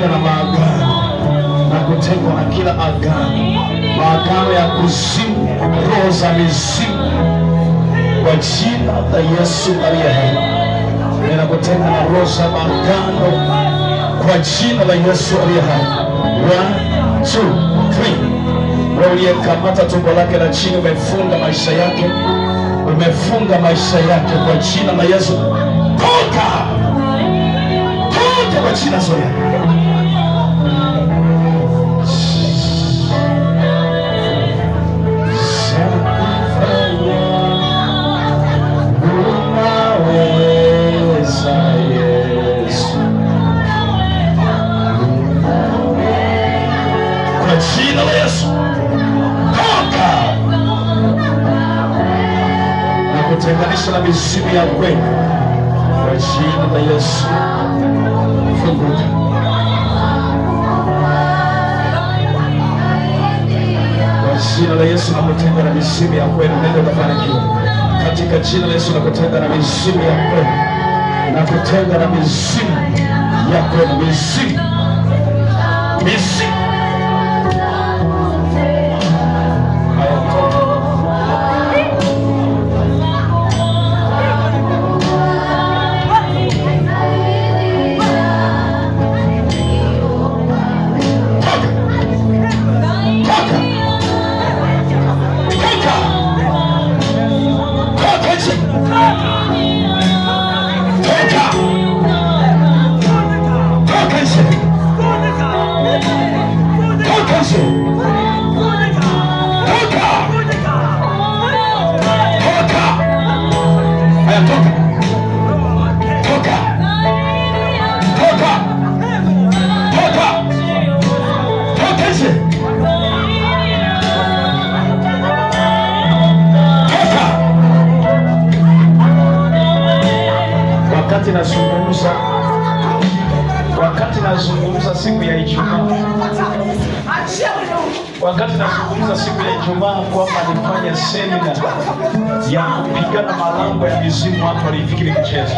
kutenga na maagano na kutengwa na kila agano, maagano ya kuzimu, roho za mizimu, kwa jina la Yesu aliye hai. Ninakutenga na roho za maagano kwa jina la Yesu aliye hai. 1, 2, 3. Wewe uliyekamata tumbo lake la chini, umefunga maisha yake, umefunga maisha yake kwa jina la Yesu. Toka! Toka kwa jina zote. Jina la Yesu, toka na kutenganisha na mizimu ya kweli kwa jina la Yesu. Funguka kwa jina la Yesu, na kutenga na mizimu ya kweli. Nenda ukafanikiwa katika jina la Yesu, na kutenga na mizimu ya kweli, na kutenga na mizimu ya kweli, mizimu wakati nazungumza siku ya Ijumaa, kwamba nifanye semina ya kupigana malango ya mizimu, watu walifikiri mchezo.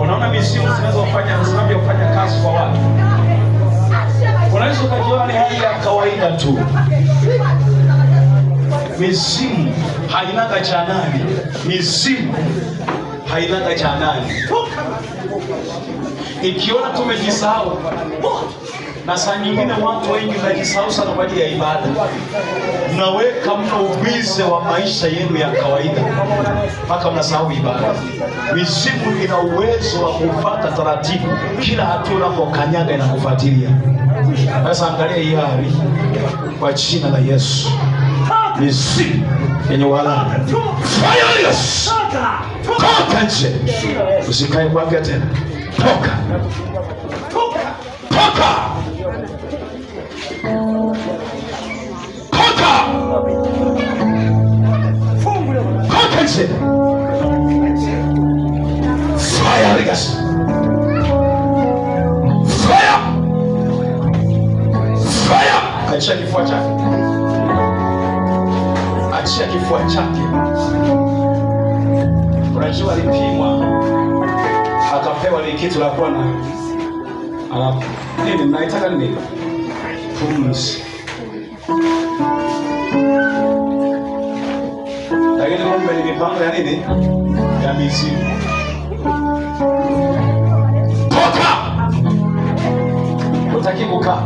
Unaona mizimu zinavyofanya kazi kwa watu, unaweza ukajiona ni hali ya kawaida tu. Mizimu hainaga cha nani, mizimu hainaga cha nani. Ikiona tumejisahau, na saa nyingine watu wengi mnajisahau sana kwa ajili ya ibada, mnaweka mno ubize wa maisha yenu ya kawaida mpaka mnasahau ibada. Mizimu ina uwezo wa kufuata taratibu, kila hatua unapokanyaga inakufuatilia. Sasa angalia hii hali kwa jina la Yesu. Mizimu yenye wala fire, yes, toka nje, usikae kwake tena. Toka, toka, toka, toka nje. Fire, yes, fire, fire. Achia kifua chake, achia kifua chake. Unajua alipimwa akapewa likitu la kuwa na nini mnaitaka nini? Pumzi. Lakini kumbe ni mipango ya nini? Ya mizimu. Toka! Utaki kukaa.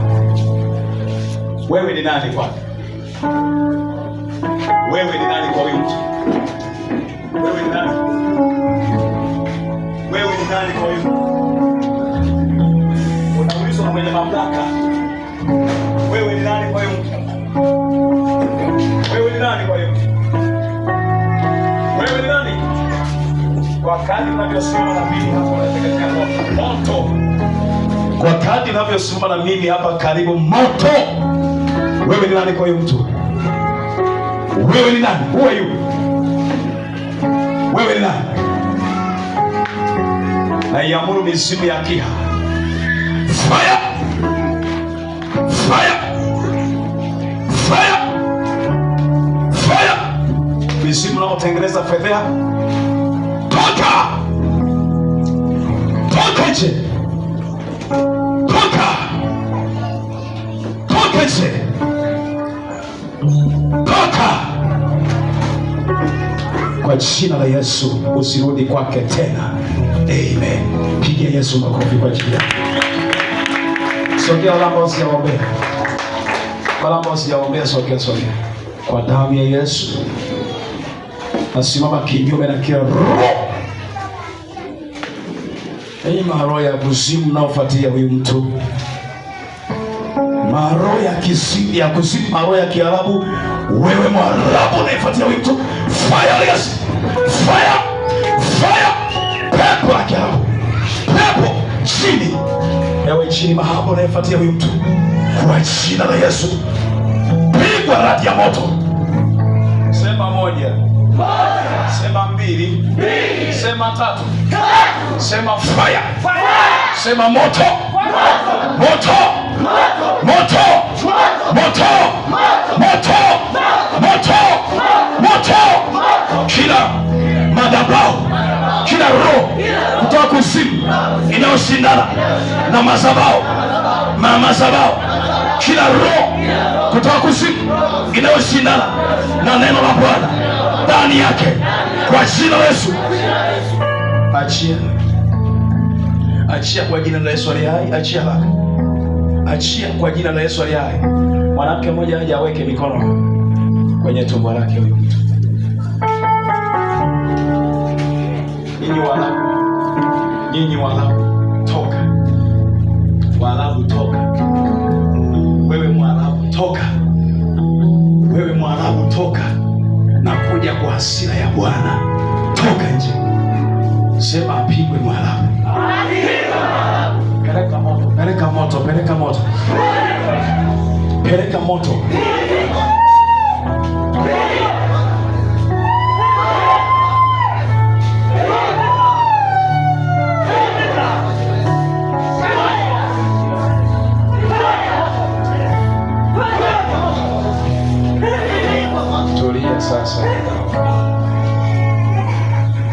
Wewe ni nani kwake? Wewe ni nani kwa huyu mtu? Wewe ni nani? Wewe ni nani kwa hiyo? Unaulizwa na mwenye mamlaka. Wewe ni nani kwa hiyo? Wewe ni nani kwa hiyo? Wewe ni nani? Kwa kadri unavyosimama na mimi hapa unatekeleza moto. Kwa kadri unavyosimama na mimi hapa karibu moto. Wewe ni nani kwa hiyo mtu? Wewe ni nani? Who are you? Wewe ni nani? Na iamuru mizimu ya kiha, fire, fire, fire, fire. Mizimu unaotengeneza fedheha, toka, toka nje. nje, toka kwa jina la Yesu, usirudi kwake tena. Amen. Pigia Yesu makofi kwa ajili yako. Sogea wala ambao sijaombea. Wala ambao sijaombea, sogea. Kwa damu ya Yesu nasimama kinyume na kila roho. Maroho ya kuzimu naofuatia huyu mtu. Maroho ya kuzimu, maroho ya Kiarabu. Wewe Mwarabu unaifuatia huyu mtu. Fire, yes. Fire. Pepo ya Kiarabu. Pepo chini. Ewe chini mahaba unaifuatia huyu mtu. Kwa jina la Yesu, pigwa radi ya moto. Sema moja. Sema mbili. Sema tatu. Sema fire. Sema moto. Moto. Kila madhabahu, kila roho kutoka kuzimu inayoshindana na madhabahu, kila roho kutoka kuzimu inayoshindana na neno la Bwana ndani yake, kwa jina la Yesu, achia kwa jina la Yesu aliye hai. Achia kwa jina la Yesu aliye hai. Mwanamke mmoja aje aweke mikono kwenye tumbo lake huyo mtu. Nyinyi Waarabu, toka. Waarabu, toka. Wewe Mwarabu, toka. Wewe Mwarabu, toka. Na kuja kwa hasira ya Bwana, toka nje. Sema apigwe Mwarabu. Peleka moto. Tulia sasa.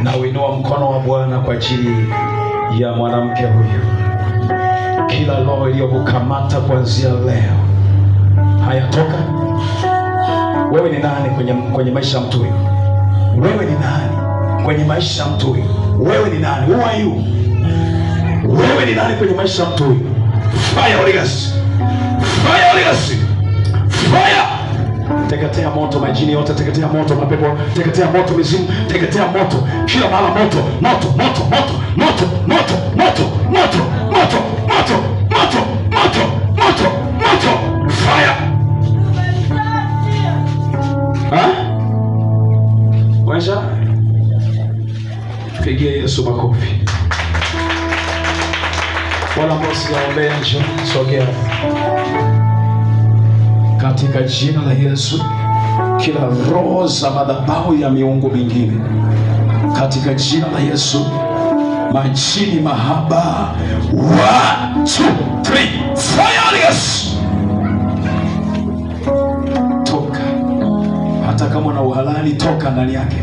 Na uinua mkono wa Bwana kwa ajili ya mwanamke huyu. Kila roho iliyokukamata kuanzia leo hayatoka. Wewe ni nani kwenye maisha ya mtu huyu? Wewe ni nani kwenye maisha ya mtu huyu? Wewe ni nani? Who are you? Wewe ni nani kwenye maisha ya mtu huyu? Fire, Holy Ghost. Fire. Teketea moto majini yote, teketea moto mapepo, teketea moto mizimu, teketea moto kila mahali, moto. Fire. Wacha pigia Yesu makofi. Wala ambao sijaombea nje, sogea. Katika jina la Yesu, kila roho za madhabahu ya miungu mingine, katika jina la Yesu, majini mahaba, 1, 2, 3, fire, yes. Toka. Hata kama una uhalali, toka ndani yake.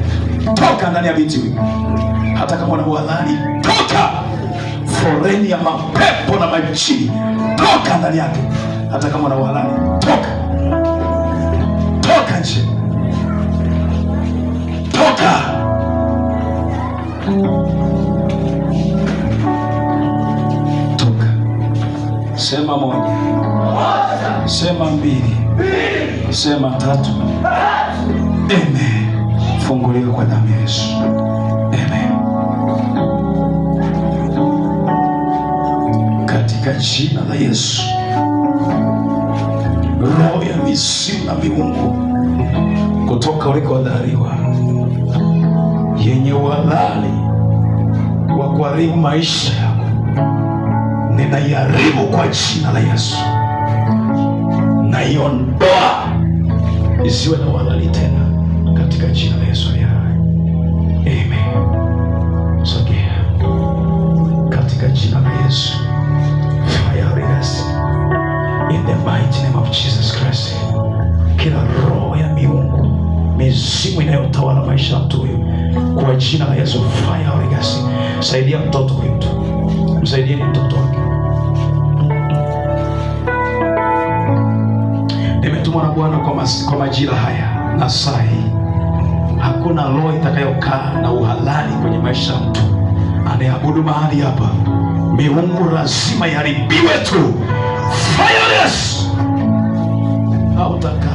Toka ndani ya binti huyu. Hata kama una uhalali, toka. Foreni ya mapepo na majini, toka ndani yake. Hata kama una uhalali, toka. Toka nje. Toka. Toka. Sema moja. Sema mbili. Sema tatu. Amen. Funguliwa kwa damu ya Yesu. Amen. Katika jina la Yesu, roho ya mizimu na miungu kutoka ulikodhaliwa, yenye uhalali wa kuharibu maisha yako, ninaiharibu kwa jina la Yesu. Naiondoa isiwe na uhalali tena katika jina la Yesu. Amen. Sogea katika jina la Yesu. Fire, yes. In the mighty name of Jesus Christ. Kila roho ya miungu, mizimu inayotawala maisha ya mtu huyu, kwa jina la Yesu, fire, yes. Saidia mtoto huyu, msaidieni mtoto wake. majira haya na saa hii, hakuna roho itakayokaa na uhalali kwenye maisha ya mtu anayeabudu mahali hapa. Miungu lazima iharibiwe tu. Fire! Hautaka